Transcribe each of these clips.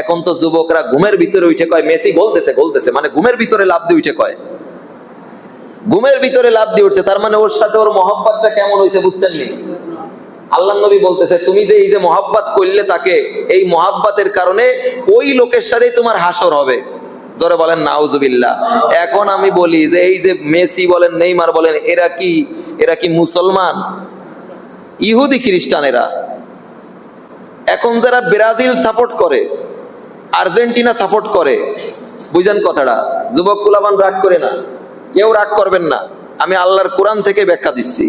এখন তো যুবকরা ঘুমের ভিতরে উঠে কয় মেসি গোলতেছে গোলতেছে, মানে ঘুমের ভিতরে লাফ দিয়ে উঠে কয়, ঘুমের ভিতরে লাফ দিয়ে উঠছে, তার মানে ওর সাথে ওর মহব্বতটা কেমন হয়েছে বুঝছেন নি? আল্লাহ নবী বলতেছে তুমি যে এই যে মহব্বত করলে তাকে, এই মহব্বতের কারণে ওই লোকের সাথেই তোমার হাসর হবে। জোরে বলেন নাউজুবিল্লাহ। এখন আমি বলি যে এই যে মেসি বলেন নেইমার বলেন এরা কি মুসলমান? ইহুদি খ্রিস্টানেরা। এখন যারা ব্রাজিল সাপোর্ট করে, আর্জেন্টিনা সাপোর্ট করে, বুঝেন কথাটা? যুবক কুলাবান রাগ করে না, কেউ রাগ করবেন না, আমি আল্লাহর কোরআন থেকে ব্যাখ্যা দিচ্ছি।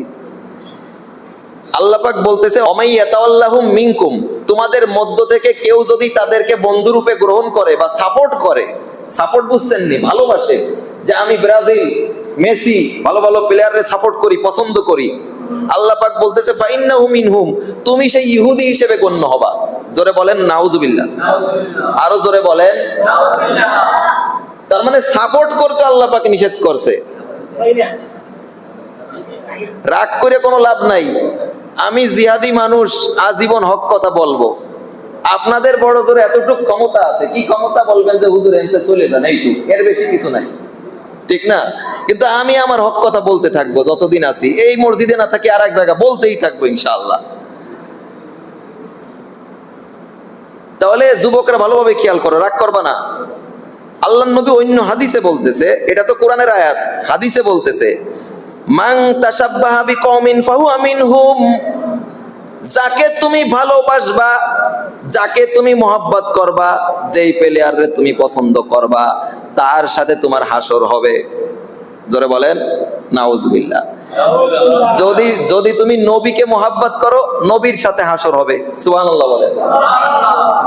আল্লাহ পাক বলতেছে অমাইয়াতাওয়াল্লাহুম মিনকুম, তোমাদের মধ্য থেকে কেউ যদি তাদেরকে বন্ধুরূপে গ্রহণ করে বা সাপোর্ট করে, সাপোর্ট বুঝছেন নি, ভালোবাসে, যে আমি ব্রাজিল মেসি ভালো ভালো প্লেয়াররে সাপোর্ট করি, পছন্দ করি, আল্লাহ পাক বলতেছে ফাইন্নাহু মিনহুম, তুমি সেই ইহুদি হিসেবে গণ্য হবা। জোরে বলেন নাউজুবিল্লাহ। আরো জোরে বলেন নাউজুবিল্লাহ। তার মানে সাপোর্ট করতে আল্লাহ পাক নিষেধ করছে। রাগ করে কোনো লাভ নাই। আমি জিহাদি মানুষ, আজীবন হক কথা বলবো। আপনাদের বড় জোরে এতটুকু ক্ষমতা আছে, কি ক্ষমতা বলবেন যে হুজুর এনতে চলে যান, এইটুক, এর বেশি কিছু নাই, ঠিক না? কিন্তু আমি আমার হক কথা বলতে থাকবো যতদিন আছি, এই মসজিদে না থাকি আর এক জায়গা বলতেই থাকবো ইনশাআল্লাহ। তাহলে যুবকরা ভালোভাবে খেয়াল করো, রাগ করবা না। আল্লাহ নবী অন্য হাদিসে বলতেছে, এটা তো কোরআনের আয়াত, হাদিসে বলতেছে মান তাশাব্বাহা বিকওমিন ফাহুয়া মিনহুম, যাকে তুমি ভালোবাসবা, যাকে তুমি মহব্বত করবা, যেই প্লেয়ারে তুমি পছন্দ করবা, তার সাথে তোমার হাসর হবে। জোরে বলেন নাউজুবিল্লাহ। যদি তুমি নবীকে মহব্বত করো, নবীর সাথে হাসর হবে, সুবহানাল্লাহ বলেন।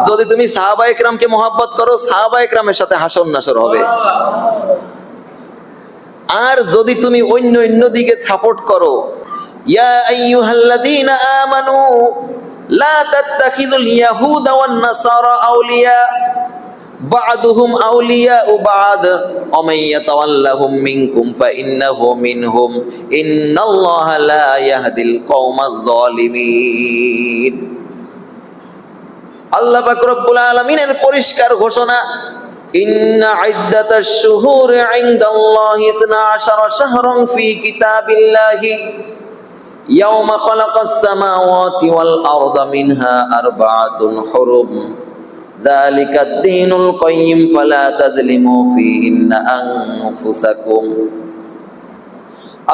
যদি তুমি সাহাবায়ে কেরামকে মহব্বত করো, সাহাবায়ে কেরামের সাথে হাসর নাসর হবে। আর যদি তুমি অন্য দিকে সাপোর্ট করো, ইয়া আইয়ুহাল্লাযীনা আমানু লা তাত্তাখিযুল ইয়াহুদা ওয়ান নাসারা আউলিয়া বা'দুহুম আউলিয়াউ বা'দ ওয়া মান ইয়াতাওয়াল্লাহুম মিনকুম ফাইন্নাহু মিনহুম ইন্নাল্লাহা লা ইয়াহদিল কওমায যালিমিন। আল্লাহ পাক রব্বুল আলামিনের পরিষ্কার ঘোষণা, ইন্না ইদ্দাতাশ শুহুরি ইনদাল্লাহি 12 শাহরান ফি কিতাবিল্লাহি ইয়াওমা খালাকাস সামাওয়াতি ওয়াল আরদা মিনহা আরবাআতুন হুরুম যালিকাদ দীনুল কাইয়্যিম ফালা তাযলিমু ফীহিন্না আনফুসাকুম।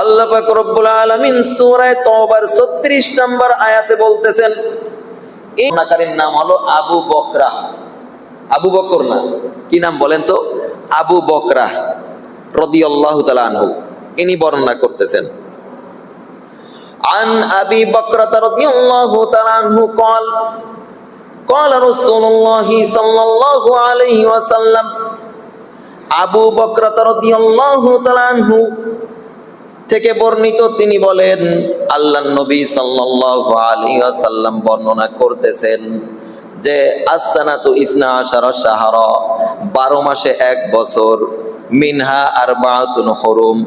আল্লাহ পাক রব্বুল আলামিন সূরা তাওবার 36 নম্বর আয়াতে বলতেছেন, এই নাকারের নাম হলো আবু বকরা। আবু বকর না, কি নাম বলেন তো? আবু বকরা রাদিয়াল্লাহু তাআলা আনহু, ইনি বর্ণনা করতেছেন। আন আবি বকরা রাদিয়াল্লাহু তাআলা আনহু قال قال رسول الله সাল্লাল্লাহু আলাইহি ওয়াসাল্লাম, আবু বকরা রাদিয়াল্লাহু তাআলা আনহু থেকে বর্ণিত, তিনি বলেন আল্লাহর নবী সাল্লাল্লাহু আলাইহি ওয়াসাল্লাম বর্ণনা করতেছেন যে as-sanatu isna ashara shahra, 12 মাসে 1 বছর, মিনহা আরবাআতুন হুরুম,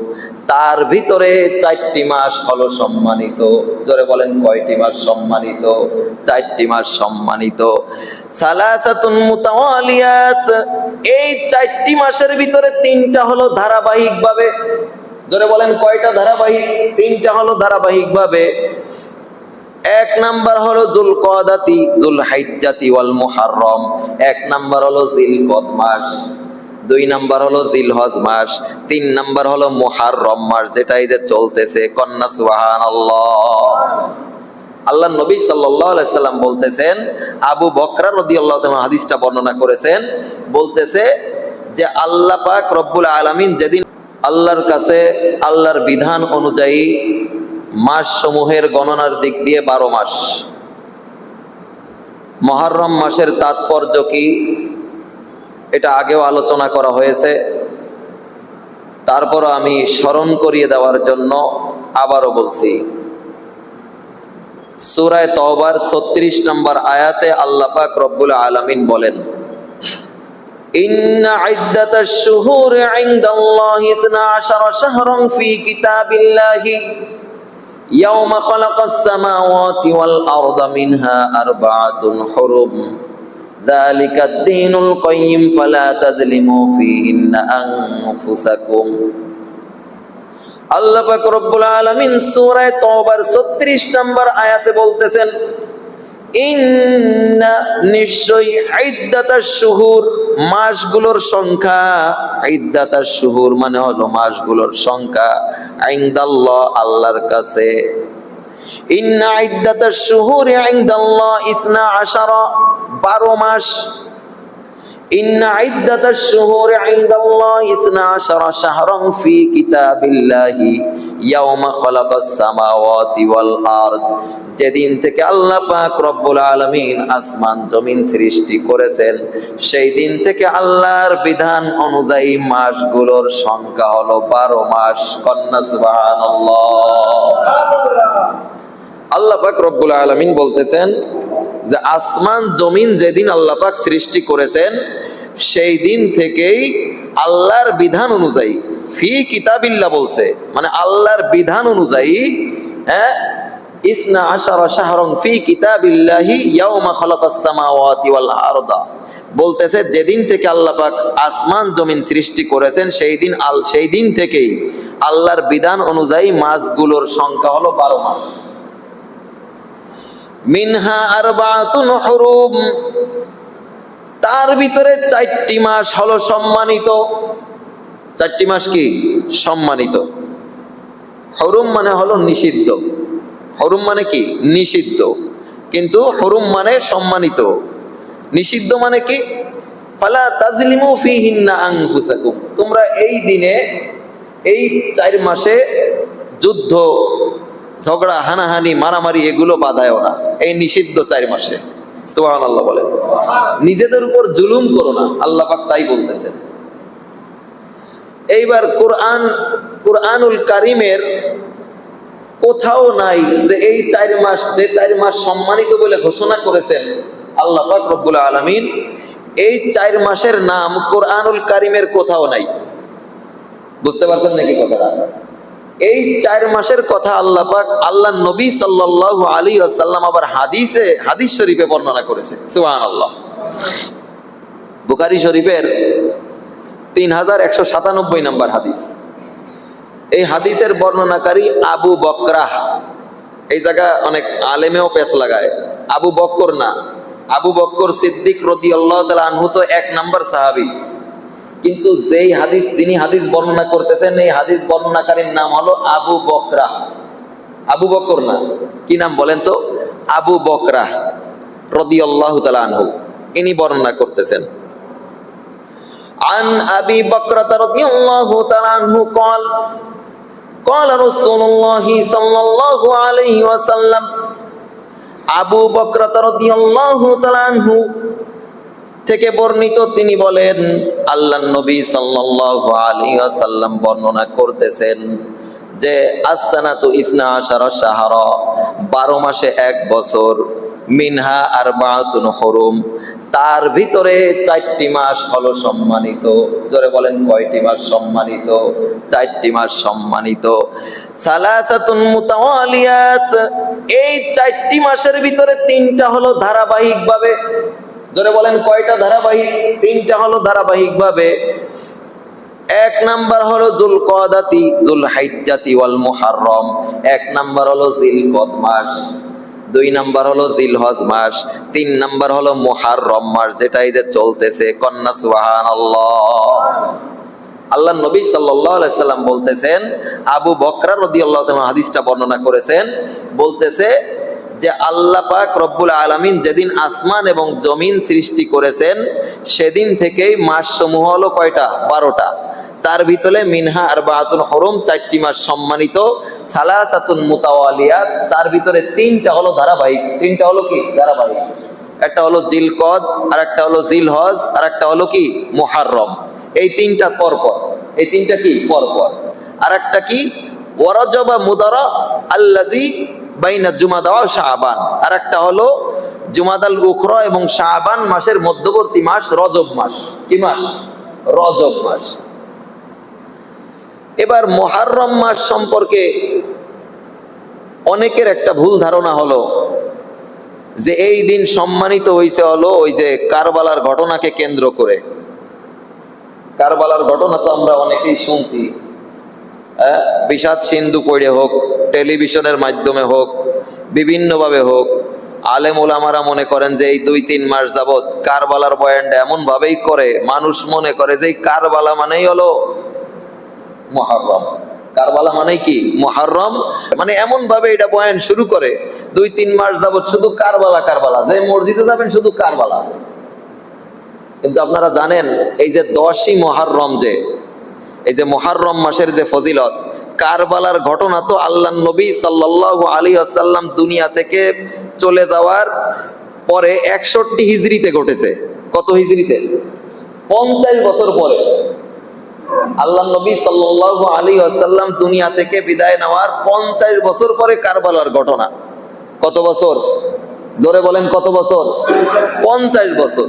তার ভিতরে 4টি মাস হলো সম্মানিত। জোরে বলেন কয়টি মাস সম্মানিত? 4টি মাস সম্মানিত। সালাসাতুন মুতাওয়ালিয়াত, এই 4টি মাসের ভিতরে 3টা হলো ধারাবাহিকভাবে। জোরে বলেন কয়টা ধারাবাহিক? 3টা হলো ধারাবাহিকভাবে। 1 নাম্বার হলো যুলকদাতি, যুলহিজ্জাতি ওয়াল মুহাররম। 1 নাম্বার হলো জিলকদ মাস, 2 নাম্বার হলো জিলহজ মাস, 3 নাম্বার হলো মুহাররম মাস, যেটা এই যে চলতেছে। কন্যা সুবহানাল্লাহ। আল্লাহর নবী সাল্লাল্লাহু আলাইহি সাল্লাম বলতেছেন, আবু বকরা রাদিয়াল্লাহু তাআলা হাদিসটা বর্ণনা করেছেন, বলতেছে যে আল্লাহ পাক রব্বুল আলামিন যেদিন আল্লাহর কাছে আল্লাহর বিধান অনুযায়ী মাস সমূহের গণনার দিক দিয়ে 12 মাস। মুহররম মাসের তাৎপর্য কি এটা আগেও আলোচনা করা হয়েছে, তারপর আমি স্মরণ করিয়ে দেওয়ার জন্য আবারও বলছি। সূরা তাওবার 36 নম্বর আয়াতে আল্লাহ পাক রব্বুল আলামিন বলেন, ইন্না ইদ্দাতাশ শুহুরি ইনদাল্লাহি 12 শাহরান ফি কিতাবিল্লাহি ইয়াওমা খালাকাস সামাওয়াতি ওয়াল আরদা মিনহা আরবাআতুন হুরুম যালিকাদ দীনুল কাইয়্যিম ফালা তাযলিমু ফীহিন্না আনফুসাকুম। আল্লাহ পাক রব্বুল আলামিন সূরা তাওবার 36 নম্বর আয়াতে বলতেছেন, ইন্না নিশ্চয় ইদ্দাতাশ শুহুর, মাসগুলোর সংখ্যা, ইদ্দাতাশ শুহুর মানে হলো মাসগুলোর সংখ্যা, ইনদাল্লাহ আল্লাহর কাছে, ইন্না ইদ্দাতাশ শুহুরি ইনদাল্লাহ 12 মাস, ইন্না ইদ্দাতাশ শুহুরি ইনদাল্লাহ 12 শাহরান ফি কিতাবিল্লাহি ইয়াওমা খালাকাস সামাওয়াতি ওয়াল আরদ, যেদিন থেকে আল্লাহ পাক রব্বুল আলামিন আসমান জমিন সৃষ্টি করেছেন সেই দিন থেকে আল্লাহর বিধান অনুযায়ী মাসগুলোর সংখ্যা হলো 12 মাস। কন্যা সুবহানাল্লাহ। আল্লাহ পাক রব্বুল আলামিন বলতেছেন যে আসমান জমিন যেদিন আল্লাহ পাক সৃষ্টি করেছেন সেই দিন থেকেই আল্লাহর বিধান অনুযায়ী, ফি কিতাবিল্লাহ বলছে মানে আল্লাহর বিধান অনুযায়ী, 12 শাহরান ফি কিতাবিল্লাহি ইয়াওমা খালাকাস সামাওয়াতি ওয়াল আরদা, বলতেছে যেদিন থেকে আল্লাহ পাক আসমান জমিন সৃষ্টি করেছেন সেই দিন থেকেই আল্লাহর বিধান অনুযায়ী মাসগুলোর সংখ্যা হলো 12 মাস। মিনহা আরবাতুন হুরুম, তার ভিতরে 4টি মাস হলো সম্মানিত। 4টি মাস কি সম্মানিত? হুরুম মানে হলো নিষিদ্ধ, হুরুম মানে কি নিষিদ্ধ, কিন্তু হুরুম মানে সম্মানিত। নিষিদ্ধ মানে কি? ফালা তাজলিমু ফীহিন্না আনফুসাকুম, তোমরা এই দিনে এই 4 মাসে যুদ্ধ ঝগড়া হানাহানি মারামারি এগুলো বাধায়ও না, এই নিষিদ্ধ 4 মাসে। সুবহানাল্লাহ বলেন। নিজেদের উপর জুলুম করো না, আল্লাহ পাক তাই বলতেছেন। এইবার কুরআনুল কারীমের কোথাও নাই যে এই 4 মাস, যে 4 মাস সম্মানিত বলে ঘোষণা করেছেন আল্লাহ পাক রব্বুল আলামিন, এই 4 মাসের নাম কুরআনুল কারীমের কোথাও নাই। বুঝতে পারছেন নাকি কথাটা? এই 4 মাসের কথা আল্লাহ পাক আল্লাহর নবী সাল্লাল্লাহু আলাইহি ওয়াসাল্লাম আবার হাদিস শরীফে বর্ণনা করেছে। সুবহানাল্লাহ। বুখারী শরীফের 3197 নম্বর হাদিস। এই হাদিসের বর্ণনাকারী আবু বকরাহ। এই জায়গা অনেক আলেমেও পেশ লাগায়, আবু বকর না, আবু বকর সিদ্দিক রাদিয়াল্লাহু তাআলা আনহু তো 1 নম্বর সাহাবী, কিন্তু যেই হাদিস যিনি হাদিস বর্ণনা করতেছেন এই হাদিস বর্ণনাকারীর নাম হলো আবু বকরা। আবু বকর না, কি নাম বলেন তো? আবু বকরা রাদিয়াল্লাহু তাআলা আনহু, ইনি বর্ণনা করতেছেন। আন আবি বকরা রাদিয়াল্লাহু তাআলা আনহু قال قال رسول الله صلى الله عليه وسلم, আবু বকরা রাদিয়াল্লাহু তাআলা আনহু থেকে বর্ণিত, তিনি বলেন আল্লাহর নবী সাল্লাল্লাহু আলাইহি ওয়াসাল্লাম বর্ণনা করতেছেন যে as-sanatu 12 শাহরা, 12 মাসে 1 বছর, মিনহা আরবাতুন হুরুম, তার ভিতরে 4টি মাস হলো সম্মানিত। জোরে বলেন কয়টি মাস সম্মানিত? 4টি মাস সম্মানিত। সালাসাতুন মুতাওয়ালিয়াত, এই 4টি মাসের ভিতরে 3টা হলো ধারাবাহিকভাবে। জোরে বলেন কয়টা ধারাবাহিক? 3টা হলো ধারাবাহিকভাবে। 1 নাম্বার হলো যুলকদাতি, যুলহিজ্জাতি ওয়াল মুহাররম। 1 নাম্বার হলো জিলকদ মাস, 2 নাম্বার হলো জিলহজ মাস, 3 নাম্বার হলো মুহাররম মাস, যেটা এই যে চলতেছে। কন্যা সুবহানাল্লাহ। আল্লাহর নবী সাল্লাল্লাহু আলাইহি সাল্লাম বলতেছেন, আবু বকরা রাদিয়াল্লাহু তাআলা হাদিসটা বর্ণনা করেছেন, বলতেছে যে আল্লাহ পাক রব্বুল আলামিন যেদিন আসমান এবং জমিন সৃষ্টি করেছেন সেদিন থেকেই মাস সমূহ হলো কয়টা? 12টা। তার ভিতরে মিনহা আরবাতুন হুরুম, 4টি মাস সম্মানিত। সালাসাতুন মুতাওয়ালিয়াত, তার ভিতরে 3টা হলো ধারাবাহিক। 3টা হলো কি ধারাবাহিক? একটা হলো জিলকদ, আর একটা হলো জিলহজ, আর একটা হলো কি মুহাররম। এই 3টা পরপর, এই 3টা কি পরপর। আর একটা কি ওয়ারাজব মুদারা আল্লাযী বাইনা জুমাদা ওয়া শাবান, আর একটা হলো জুমাদাল উখরা এবং শাবান মাসের মধ্যবর্তী মাস রজব মাস। কি মাস? রজব মাস। এবার মুহাররম মাস সম্পর্কে অনেকের একটা ভুল ধারণা হলো যে এই দিন সম্মানিত হয়েছে হলো ওই যে কারবালার ঘটনাকে কেন্দ্র করে। কারবালার ঘটনা তো আমরা অনেকেই শুনছি, বিষাদ সিন্ধু পড়ে হোক, টেলিভিশনের মাধ্যমে হোক, বিভিন্নভাবে হোক। আলেম ওলামারা মনে করেন যে এই 2-3 মাস যাবৎ কারবালার বয়ানটা এমন ভাবেই করে, মানুষ মনে করে যে কারবালা মানেই হলো মুহররম। কারবালা মানে কি? মুহররম। মানে এমন ভাবে এটা বয়ান শুরু করে 2-3 মাস যাবৎ শুধু কারবালা কারবালা, যে মসজিদে যাবেন শুধু কারবালা। কিন্তু আপনারা জানেন এই যে 10ই মুহররম, যে এই যে মুহররম মাসের যে ফজিলত, কারবালার ঘটনা তো আল্লাহর নবী সাল্লাল্লাহু আলাইহি ওয়াসাল্লাম দুনিয়া থেকে চলে যাওয়ার পরে 61 হিজরিতে ঘটেছে। কত হিজরিতে? 50 বছর পরে। আল্লাহর নবী সাল্লাল্লাহু আলাইহি ওয়াসাল্লাম দুনিয়া থেকে বিদায় নেওয়ার 50 বছর পরে কারবালার ঘটনা। কত বছর? জোরে বলেন, কত বছর? 50 বছর।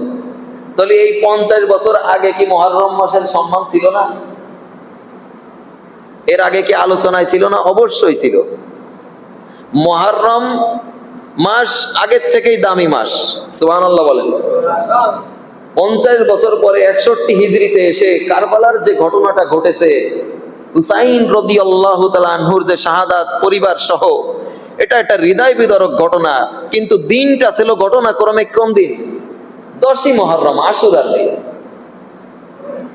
তাহলে এই 50 বছর আগে কি মুহররম মাসের সম্মান ছিল না? এর আগে কি আলোচনায় ছিল না? অবশ্যই ছিল। মুহররম মাস আগের থেকেই দামি মাস। সুবহানাল্লাহ বলেন। 50 বছর পরে 61 হিজরিতে এসে কারবালার যে ঘটনাটা ঘটেছে, হুসাইন রাদিয়াল্লাহু তাআলা আনহুর যে শাহাদাত পরিবার সহ, এটা একটা হৃদয় বিদারক ঘটনা। কিন্তু দিনটা ছিল ঘটনাক্রমে কোন দিন? 10ই মুহররম, আশুরার দিন।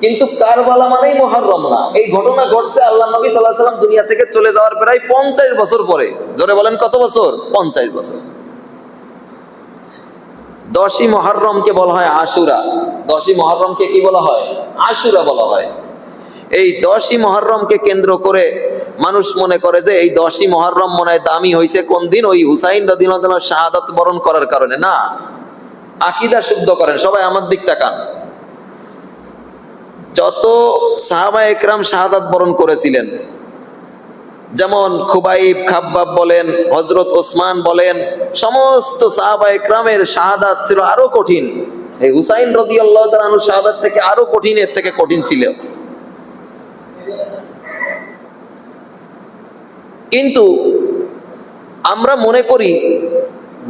কিন্তু কারবালা মানেই মুহররম না। এই ঘটনা ঘটছে আল্লাহর নবী সাল্লাল্লাহু আলাইহি ওয়াসাল্লাম দুনিয়া থেকে চলে যাওয়ার প্রায় 50 বছর পরে। জোরে বলেন, কত বছর? 50 বছর। 10ই মুহররমকে বলা হয় আশুরা। 10ই মুহররমকে কি বলা হয়? আশুরা বলা হয়। এই 10ই মুহররমকে কেন্দ্র করে মানুষ মনে করে যে এই 10ই মুহররম মনে হয় দামি হয়েছে কোন দিন? ওই হুসাইন রাদিয়াল্লাহু তাআলার শাহাদাত বরণ করার কারণে। না, আকীদা শুদ্ধ করেন। সবাই আমার দিক তাকান। যত সাহাবায়ে কেরাম শাহাদাত বরণ করেছিলেন, যেমন খুবাইব, খাব্বাব বলেন, হযরত ওসমান বলেন, সমস্ত সাহাবায়ে কেরামের শাহাদাত ছিল আরো কঠিন। এই হুসাইন রাদিয়াল্লাহু তাআলা আনহু শাহাদাত থেকে আরো কঠিন, এর থেকে কঠিন ছিল। কিন্তু আমরা মনে করি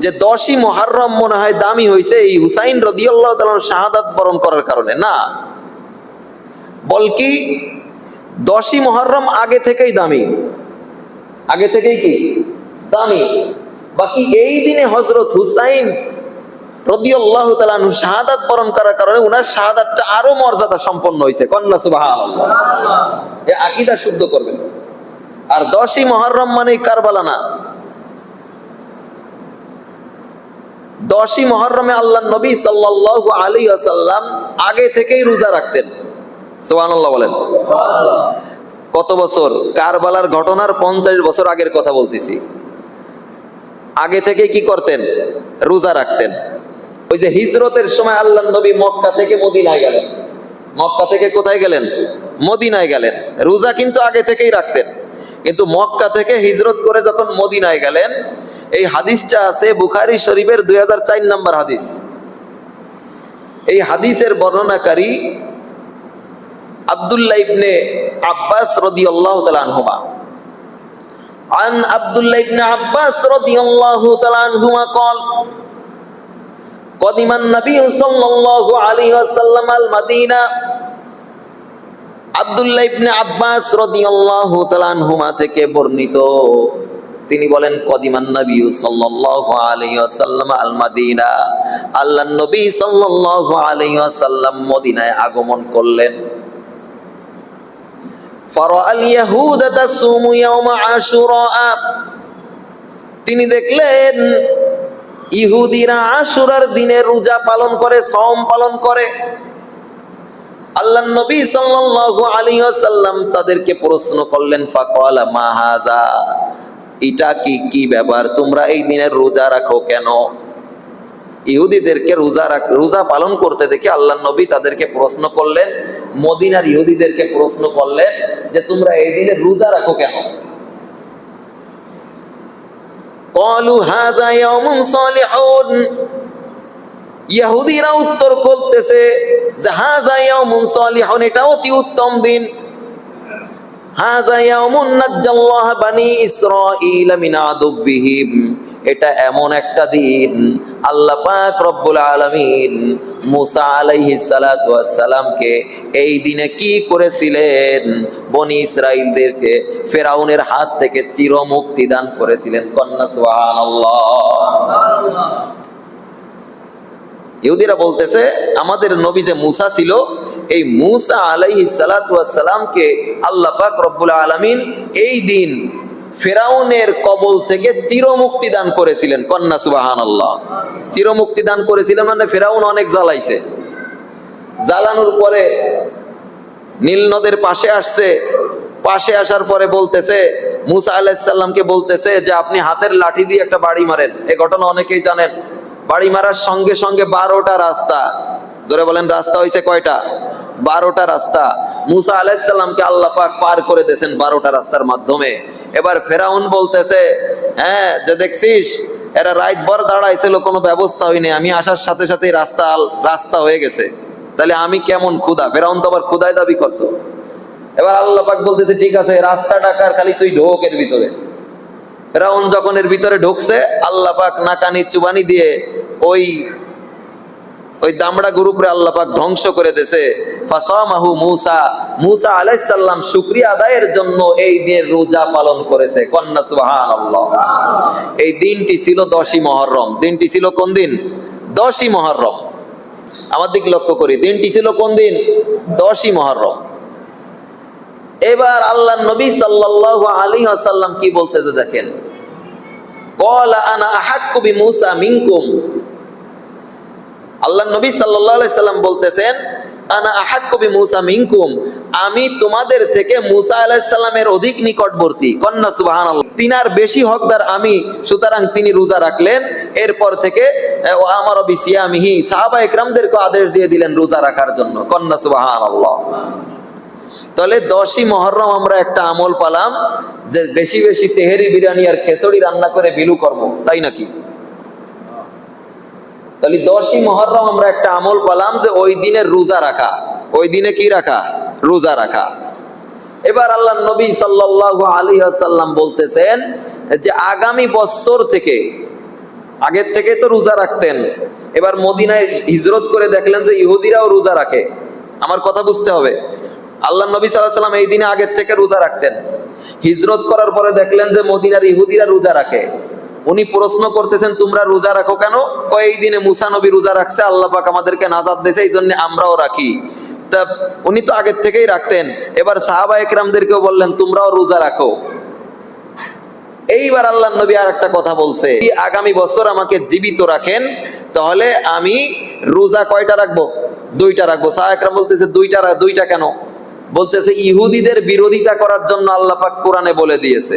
যে 10ই মুহররম মনে হয় দামি হয়েছে এই হুসাইন রাদিয়াল্লাহু তাআলার শাহাদাত বরণ করার কারণে। না, বলকি 10ই মুহররম আগে থেকেই দামি। আগে থেকেই কি দামি? বাকি এই দিনে হযরত হুসাইন রাদিয়াল্লাহু তাআলা আনহু শাহাদাত বরণ করার কারণে উনার শাহাদাতটা আরো মর্যাদা সম্পন্ন হয়েছে। কন্না সুবহানাল্লাহ। এই আকীদা শুদ্ধ করবেন। আর 10ই মুহররম মানেই কারবালা না। 10ই মুহররমে আল্লাহর নবী সাল্লাল্লাহু আলাইহি ওয়াসাল্লাম আগে থেকেই রোজা রাখতেন। সুবহানাল্লাহ বলেন। কত বছর? কারবালার ঘটনার 50 বছর আগের কথা বলতেছি। আগে থেকে কি করতেন? রোজা রাখতেন। ওই যে হিজরতের সময় আল্লাহর নবী মক্কা থেকে মদিনায় গেলেন। মক্কা থেকে কোথায় গেলেন? মদিনায় গেলেন। রোজা কিন্তু আগে থেকেই রাখতেন। কিন্তু মক্কা থেকে হিজরত করে যখন মদিনায় গেলেন, এই হাদিসটা আছে বুখারী শরীফের 2004 নম্বর হাদিস। এই হাদিসের বর্ণনাকারী আব্দুল্লাহ ইবনে আব্বাস রাদিয়াল্লাহু তাআলা আনহুমা। عن عبد الله بن عباس رضي الله تعالى عنهما قال قدم النبي صلى الله عليه وسلم المدينة। আব্দুল্লাহ ইবনে আব্বাস রাদিয়াল্লাহু তাআলা আনহুমা থেকে বর্ণিত, তিনি বলেন কদিমান নবী সাল্লাল্লাহু আলাইহি ওয়াসাল্লাম আল মাদিনা, আল্লাহর নবী সাল্লাল্লাহু আলাইহি ওয়াসাল্লাম মদিনায় আগমন করলেন। ফারাআল ইয়াহুদা তাসুমু ইয়াওমা আশুরা, তিনি দেখলেন ইহুদিরা আশুরার দিনে রোজা পালন করে, সওম পালন করে। আল্লাহর নবী সাল্লাল্লাহু আলাইহি ওয়াসাল্লাম তাদেরকে প্রশ্ন করলেন, ফাকালা মা হাযা, এটা কি ব্যাপার, তোমরা এই দিনের রোজা রাখো কেন? ইহুদিদেরকে রোজা পালন করতে দেখে আল্লাহর নবী তাদেরকে প্রশ্ন করলেন, মদিনার ইহুদিদেরকে প্রশ্ন করলেন যে তোমরা এই দিনে রোজা রাখো কেন? ক্বালু হাযা ইয়াউমুন সালিহুন, ইহুদিরা উত্তর করতেছে যে হাযা ইয়াউমুন সালিহুন, এটা অতি উত্তম দিন। হাযা ইয়াউমুন নাজ্জাল্লাহু বানি ইসরাঈল মিন আদুবিহিম, এটা এমন একটা দিন আল্লাহ পাক রব্বুল আলামিন মুসা আলাইহিস সালাতু ওয়াস সালামকে এই দিনে কি করেছিলেন, বনি ইসরাইলদেরকে ফেরাউনের হাত থেকে চিরমুক্তি দান করেছিলেন। কন্যা সুবহানাল্লাহ। ইহুদিরা বলতেছে আমাদের নবী যে মুসা ছিল, এই মুসা আলাইহিস সালাতু ওয়াস সালামকে আল্লাহ পাক রব্বুল আলামিন এই দিন ফেরাউনের কবল থেকে চিরমুক্তি দান করেছিলেন। কন্যা সুবহানাল্লাহ। চিরমুক্তি দান করেছিলেন মানে ফেরাউন অনেক জ্বালাইছে, জ্বালানোর পরে নীল নদের পাশে আসছে, পাশে আসার পরে বলতেছে মুসা আলাইহিস সালামকে বলতেছে যে আপনি হাতের লাঠি দিয়ে একটা বাড়ি মারেন। এই ঘটনা অনেকেই জানেন। বাড়ি মারার সঙ্গে সঙ্গে 12টা রাস্তা, জোরে বলেন রাস্তা হয়েছে কয়টা? 12টা রাস্তা মুসা আলাইহিস সালামকে আল্লাহ পাক পার করে দিয়েছেন 12টা রাস্তার মাধ্যমে। এবার ফেরাউন বলতেছে হ্যাঁ যে দেখছিস এরা রাত ভর দাঁড়াইছিল, কোনো ব্যবস্থা হয়নি, আমি আসার সাথে সাথে রাস্তা হয়ে গেছে, তাহলে আমি কেমন ক্ষুধা? ফেরাউন তো আবার ক্ষুধায় দাবি করতো। এবার আল্লাহ পাক বলতেছে ঠিক আছে রাস্তা ডাকার, খালি তুই ঢোক এর ভিতরে। ফেরাউন যখন এর ভিতরে ঢুকছে আল্লাহ পাক নাকানি চুবানি দিয়ে ওই দামড়া গ্রুপরে আল্লাহ পাক ধ্বংস করে দিয়েছে। ফাসামাহু মুসা আলাইহিস সালাম শুকরিয়া আদায়ের জন্য এই দিনের রোজা পালন করেছে। কন্যা সুবহানাল্লাহ। এই দিনটি ছিল 10ই মুহররম। দিনটি ছিল কোন দিন? 10ই মুহররম। আমার দিকে লক্ষ্য করি, দিনটি ছিল কোন দিন? 10ই মুহররম। এবার আল্লাহর নবী সাল্লাল্লাহু আলাইহি ওয়াসাল্লাম কি বলতেছে দেখেন, ক্বালা আনা আহাক্কু বিমূসা মিনকুম। আল্লাহর নবী সাল্লাল্লাহু আলাইহি সাল্লাম বলতেছেন আনা আহাক্কু বিমূসা মিনকুম, আমি তোমাদের থেকে মুসা আলাইহিস সালামের অধিক নিকটবর্তী। কন্যা সুবহানাল্লাহ। তিনার বেশি হকদার আমি, সুতরাং তিনি রোজা রাখলেন। এরপর থেকে ও আমার বিসিয়ামিহি, সাহাবা ইকরামদেরকে আদেশ দিয়ে দিলেন রোজা রাখার জন্য। কন্যা সুবহানাল্লাহ। তাহলে 10ই মুহররম আমরা একটা আমল পালাম যে বেশি বেশি তেহেরি বিরিয়ানি আর খিচুড়ি রান্না করে বিলু করব, তাই নাকি? তাহলে 10ই মুহররম আমরা একটা আমল পালাম যে ওই দিনের রোজা রাখা। ওই দিনে কি রাখা? রোজা রাখা। এবার আল্লাহর নবী সাল্লাল্লাহু আলাইহি ওয়াসাল্লাম বলতেছেন যে আগামী বছর থেকে, আগের থেকে তো রোজা রাখতেন, এবার মদিনায় হিজরত করে দেখলেন যে ইহুদিরাও রোজা রাখে। আমার কথা বুঝতে হবে। আল্লাহর নবী সাল্লাল্লাহু আলাইহি ওয়াসাল্লাম এই দিনে আগের থেকে রোজা রাখতেন। হিজরত করার পরে দেখলেন যে মদিনার ইহুদিরা রোজা রাখে। উনি প্রশ্ন করতেছেন তোমরা রোজা রাখো কেন? এই দিনে মুসা নবী রোজা রাখছে, আল্লাহ পাক আমাদেরকে নাজাত দিয়েছে, এই জন্য আমরাও রাখি। তা উনি তো আগের থেকেই রাখতেন। এবার সাহাবা ইকরামদেরকেও বললেন তোমরাও রোজা রাখো। এইবার আল্লাহর নবী আর একটা কথা বলছে, আগামী বছর আমাকে জীবিত রাখেন, তাহলে আমি রোজা কয়টা রাখবো? 2টা রাখবো। সাহাবা ইকরাম বলতেছে দুইটা কেন? বলতেছে ইহুদিদের বিরোধিতা করার জন্য আল্লাহ পাক কোরআনে বলে দিয়েছে।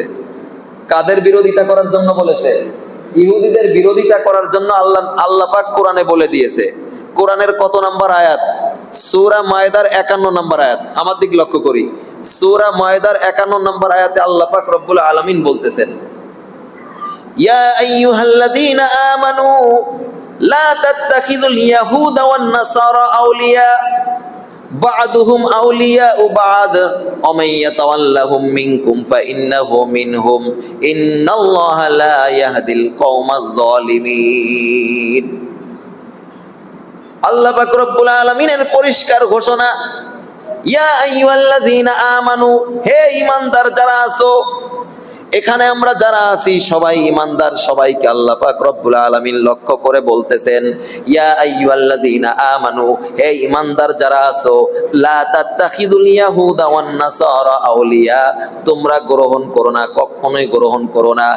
কাদের বিরোধিতা করার জন্য বলেছে? ইহুদিদের বিরোধিতা করার জন্য আল্লাহ পাক কোরআনে বলে দিয়েছে। কোরআনের কত নাম্বার আয়াত? সূরা মায়েদার 51 নম্বর আয়াত। আমার দিক লক্ষ্য করি, সূরা মায়েদার 51 নম্বর আয়াতে আল্লাহ পাক রব্বুল আলামিন বলতেছেন ইয়া আইয়ুহাল্লাযীনা আমানু লা তাত্তাখিযুল ইয়াহুদা ওয়ান নাসারা আউলিয়া বা'দুহুম আউলিয়াউ বা'দ ওয়া মান ইয়াতাওয়াল্লাহুম মিনকুম ফাইন্নাহু মিনহুম ইন্নাল্লাহা লা ইয়াহদিল কওমায যালিমিন। আল্লাহ পাক রব্বুল আলামিনের পরিষ্কার ঘোষণা, ইয়া আইয়ুহাল্লাযীনা আমানু, হে ঈমানদার যারা আছো। এখানে আমরা যারা আছি সবাই ঈমানদার, সবাইকে আল্লাহ পাক রব্বুল আলামিন লক্ষ্য করে বলতেছেন ইয়া আইয়ুহাল্লাযীনা আমানু, হে ঈমানদার যারা আছো, লা তাত্তাখিযুল ইয়াহুদা ওয়ান নাসারা আউলিয়া, তোমরা গ্রহণ করো না, কখনোই গ্রহণ করো না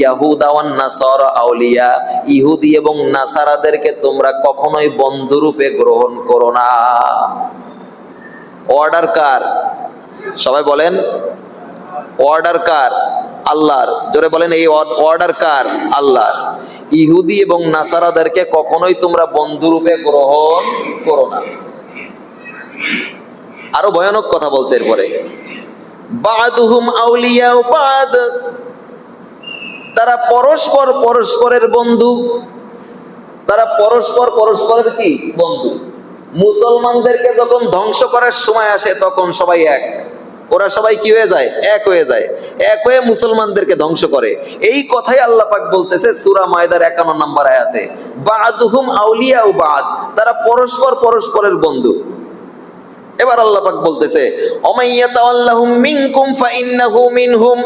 ইয়াহুদা ওয়ান নাসারা আউলিয়া, ইহুদি এবং নাসারাদেরকে তোমরা কখনোই বন্ধুরূপে গ্রহণ করো না। অর্ডার কার? সবাই বলেন অর্ডার কার? আল্লাহর। জোরে বলেন এই অর্ডার কার? আল্লাহর। ইহুদি এবং নাসারাদেরকে কখনোই তোমরা বন্ধুরূপে গ্রহণ করো না। আরো ভয়ানক কথা বলছে এরপরে, বা'দুহুম আউলিয়াউ বা'দ, তারা পরস্পর পরস্পরের বন্ধু। তারা পরস্পর পরস্পরের কি? বন্ধু। মুসলমানদেরকে যখন ধ্বংস করার সময় আসে তখন সবাই এক, ওরা সবাই কি হয়ে যায়? এক হয়ে যায়, এক হয়ে মুসলমানদেরকে ধ্বংস করে। এই কথাই আল্লাহ পাক বলতেছে সূরা মায়দার 51 নম্বর আয়াতে, বা'দুহুম আউলিয়াউ বা'দ, তারা পরস্পর পরস্পরের বন্ধু। এবার আল্লাহ পাক বলতেছে ওমাইয়াতাওয়াল্লাহুম মিনকুম ফাইন্নাহু মিনহুম,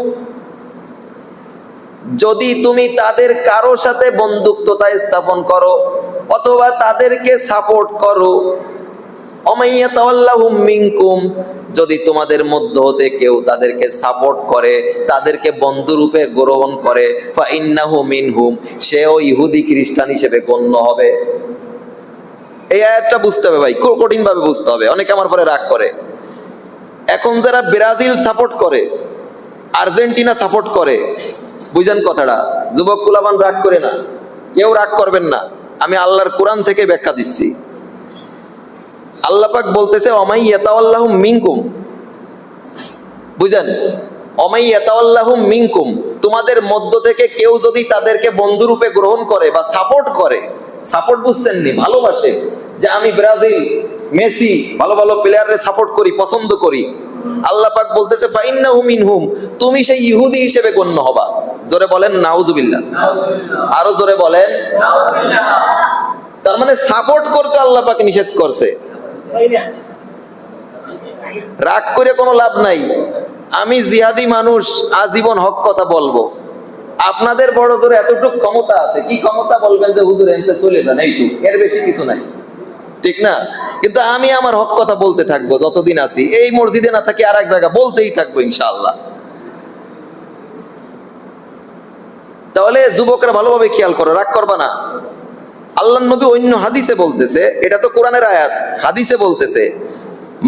যদি তুমি তাদের কারো সাথে বন্ধুত্বতা স্থাপন করো অথবা তাদেরকে সাপোর্ট করো, ওমাইয়াতাওয়াল্লাহুম মিনকুম, যদি তোমাদের মধ্য হতে কেউ তাদেরকে সাপোর্ট করে, তাদেরকে বন্ধুরূপে গ্রহণ করে, ফাইন্নাহু মিনহুম, সেও ইহুদি খ্রিস্টান হিসেবে গণ্য হবে। এই আয়াতটা বুঝতে হবে ভাই, কঠিন ভাবে বুঝতে হবে। অনেকে আমার পরে রাগ করে। এখন যারা ব্রাজিল সাপোর্ট করে, আর্জেন্টিনা সাপোর্ট করে, বুঝেন কথাটা? যুবক কুলাবান রাগ করে না, কেউ রাগ করবেন না, আমি আল্লাহর কোরআন থেকে ব্যাখ্যা দিচ্ছি। আল্লাহ পাক বলতেছে ওমাইয়াতাওয়াল্লাহুম মিনকুম, বুঝেন? ওমাইয়াতাওয়াল্লাহুম মিনকুম, তোমাদের মধ্য থেকে কেউ যদি তাদেরকে বন্ধুরূপে গ্রহণ করে বা সাপোর্ট করে, সাপোর্ট বুঝছেন নি? ভালোবাসে, যে আমি ব্রাজিল, মেসি, ভালো ভালো প্লেয়াররে সাপোর্ট করি, পছন্দ করি। আল্লাহ পাক বলতেছে ফাইন্নাহু মিনহুম, তুমি সেই ইহুদি হিসেবে গণ্য হবা। জোরে বলেন নাউজুবিল্লাহ, আরো জোরে বলেন নাউজুবিল্লাহ। তার মানে সাপোর্ট করতে আল্লাহ পাক নিষেধ করছে। রাগ করে কোনো লাভ নাই। আমি জিহাদি মানুষ, আজীবন হক কথা বলবো। আপনাদের বড় জোরে এতটুকু ক্ষমতা আছে, কি ক্ষমতা বলবেন যে হুজুর এনতে চলে যান, এইটুক, এর বেশি কিছু নাই, ঠিক না? কিন্তু আমি আমার হক কথা বলতে থাকবো যতদিন আছি, এই মসজিদে না থাকি আর এক জায়গা বলতেই থাকবো ইনশাআল্লাহ। তাহলে যুবকরা ভালোভাবে খেয়াল করো, রাগ করবা না। আল্লাহ নবী অন্য হাদিসে বলতেছে, এটা তো কোরআনের আয়াত, হাদিসে বলতেছে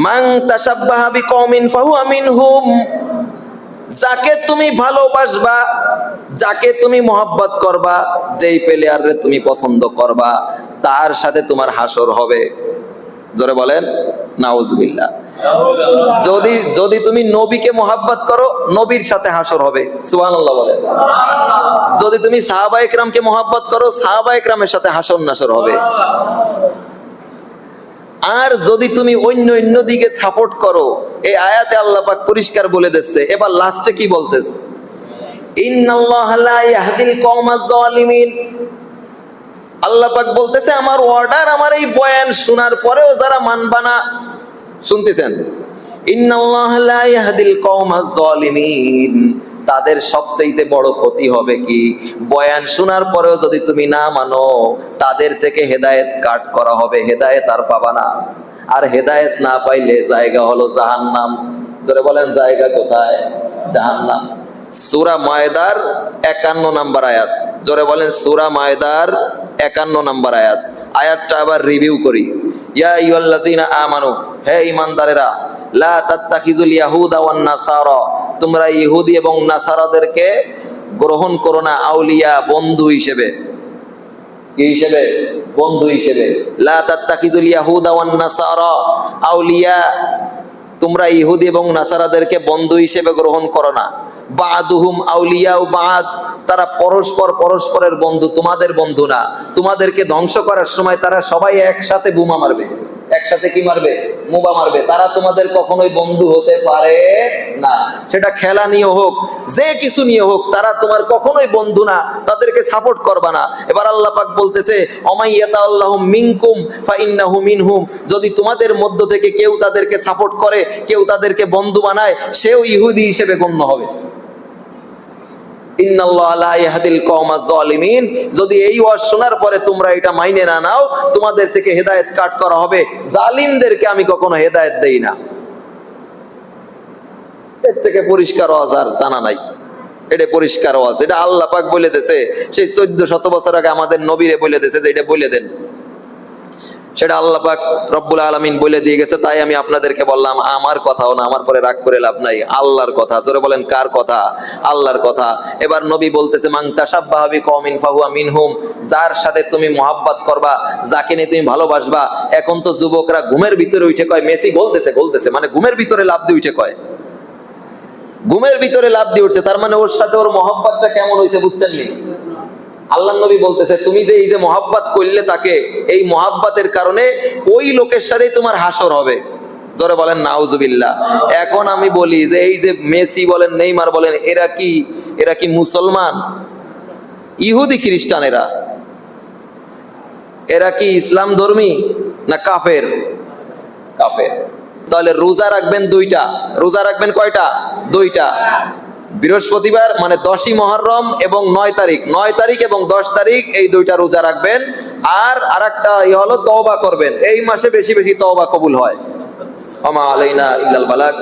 মান তাশাব্বাহা বিকওমিন ফাহুয়া মিনহুম, যাকে তুমি ভালোবাসবা, যাকে তুমি মহব্বত করবা, যেই প্লেয়ারে তুমি পছন্দ করবা, তার সাথে তোমার হাসর হবে। জোরে বলেন নাউজুবিল্লাহ। যদি যদি তুমি নবীকে মহব্বত করো, নবীর সাথে হাসর হবে, সুবহানাল্লাহ বলেন। যদি তুমি সাহাবা ইকরামকে মহব্বত করো, সাহাবা ইকরামের সাথে হাসর নাসর হবে। আর যদি তুমি অন্য দিকে সাপোর্ট করো, এই আয়াতে আল্লাহ পাক পরিষ্কার বলে দিচ্ছে। এবার লাস্টে কি বলতেছে? ইন্নাল্লাহা লা ইয়াহদিল কওমাজ যালিমিন, আল্লাহ পাক বলতেছে আমার অর্ডার, আমার এই বয়ান শোনার পরেও যারা মানবা না, শুনতেছেন? ইন্নাল্লাহা লা ইয়াহদিল কওমাজ যালিমিন, তাদের সবচেয়ে বড় ক্ষতি হবে কি? বয়ান শোনার পরেও যদি তুমি না মানো, তাদের থেকে হেদায়েত কাট করা হবে, হেদায়েত আর পাবা না। আর হেদায়েত না পাইলে জায়গা হলো জাহান্নাম। জোরে বলেন জায়গা কোথায়? জাহান্নাম। সূরা মায়দার 51 নম্বর আয়াত, জোরে বলেন সূরা মায়দার 51 নম্বর আয়াত। আয়াতটা আবার রিভিউ করি। ইয়া আইয়ুহাল্লাযীনা আমানু, হে ঈমানদারেরা, লা তাত্তাখিযুল ইয়াহুদা ওয়ান নাসারা, তোমরা ইহুদি এবং নাসারাদেরকে গ্রহণ করো না আউলিয়া, বন্ধু হিসেবে। কি হিসেবে? বন্ধু হিসেবে। লা তাত্তাখিযুল ইয়াহুদা ওয়ান নাসারা আউলিয়া, তোমরা ইহুদি এবং নাসারাদেরকে বন্ধু হিসেবে গ্রহণ করো না। বা'দুহুম আউলিয়াউ বা'দ, তারা পরস্পর পরস্পরের বন্ধু, তোমাদের বন্ধু না। তোমাদেরকে ধ্বংস করার সময় তারা সবাই একসাথে বোমা মারবে, একসাথে কি মারবে? বোমা মারবে। তারা তোমাদের কখনোই বন্ধু হতে পারে না। সেটা খেলা নিয়ে হোক, যে কিছু নিয়ে হোক, তারা তোমার কখনোই বন্ধু না, তাদেরকে সাপোর্ট করবা না। এবার আল্লাহ পাক বলতেছে ওমাইয়াতাল্লাহুম মিনকুম ফাইন্নাহু মিনহুম, যদি তোমাদের মধ্য থেকে কেউ তাদেরকে সাপোর্ট করে, কেউ তাদেরকে বন্ধু বানায়, সেও ইহুদি হিসেবে গণ্য হবে। ইন্নাল্লাহা লা ইয়াহদিল কওমাজ যালিমিন, যদি এই ওয়াজ শোনার পরে তোমরা এটা মাইনে না নাও, তোমাদের থেকে হেদায়েত কাট করা হবে। জালিমদেরকে আমি কখনো হেদায়েত দেই না। এর থেকে পরিষ্কার ওয়াজ আর জানা নাই। এটা পরিষ্কার ওয়াজ, এটা আল্লাহ পাক বলে দিয়েছে। সেই 1400 বছর আগে আমাদের নবীরে বলে দিয়েছে যে এটা বলে দেন। সেটা আল্লাহ পাক রব্বুল আলামিন বলে দিয়ে গেছে। তাই আমি আপনাদেরকে বললাম, আমার কথাও না, আমার পরে রাগ করে লাভ নাই, আল্লাহর কথা। জোরে বলেন কার কথা? আল্লাহর কথা। এবার নবী বলতেছে মান তাশাব্বাহা বিকওমিন ফাহুয়া মিনহুম, যার সাথে তুমি মহব্বত করবা, যাকে নিয়ে তুমি ভালোবাসবা। এখন তো যুবকরা ঘুমের ভিতরে উঠে কয় মেসি গোলতেছে, গোলতেছে, মানে ঘুমের ভিতরে লাভ দিয়ে উঠে কয়, ঘুমের ভিতরে লাভ দিয়ে উঠছে। তার মানে ওর সাথে ওর মহব্বতটা কেমন হয়েছে বুঝছেন নি? আল্লাহ নবী বলতেছে তুমি যে এই যে মহব্বত করলে তাকে, এই মহব্বতের কারণে ওই লোকের সাথেই তোমার হাসর হবে। জোরে বলেন নাউজুবিল্লাহ। এখন আমি বলি যে এই যে মেসি বলেন, নেইমার বলেন, এরা কি মুসলমান? ইহুদি খ্রিস্টান এরা কি ইসলাম ধর্মী না কাফের? কাফের। তাহলে রোজা রাখবেন দুইটা। রোজা রাখবেন কয়টা? দুইটা। বৃহস্পতিবার মানে 10ই মুহররম এবং 9 তারিখ, 9 তারিখ এবং 10 তারিখ, এই দুইটা রোজা রাখবেন। আর আরেকটা হলো তওবা করবেন। এই মাসে বেশি বেশি তওবা কবুল হয়। ওমা আলাইনা ইল্লাল বালাগ।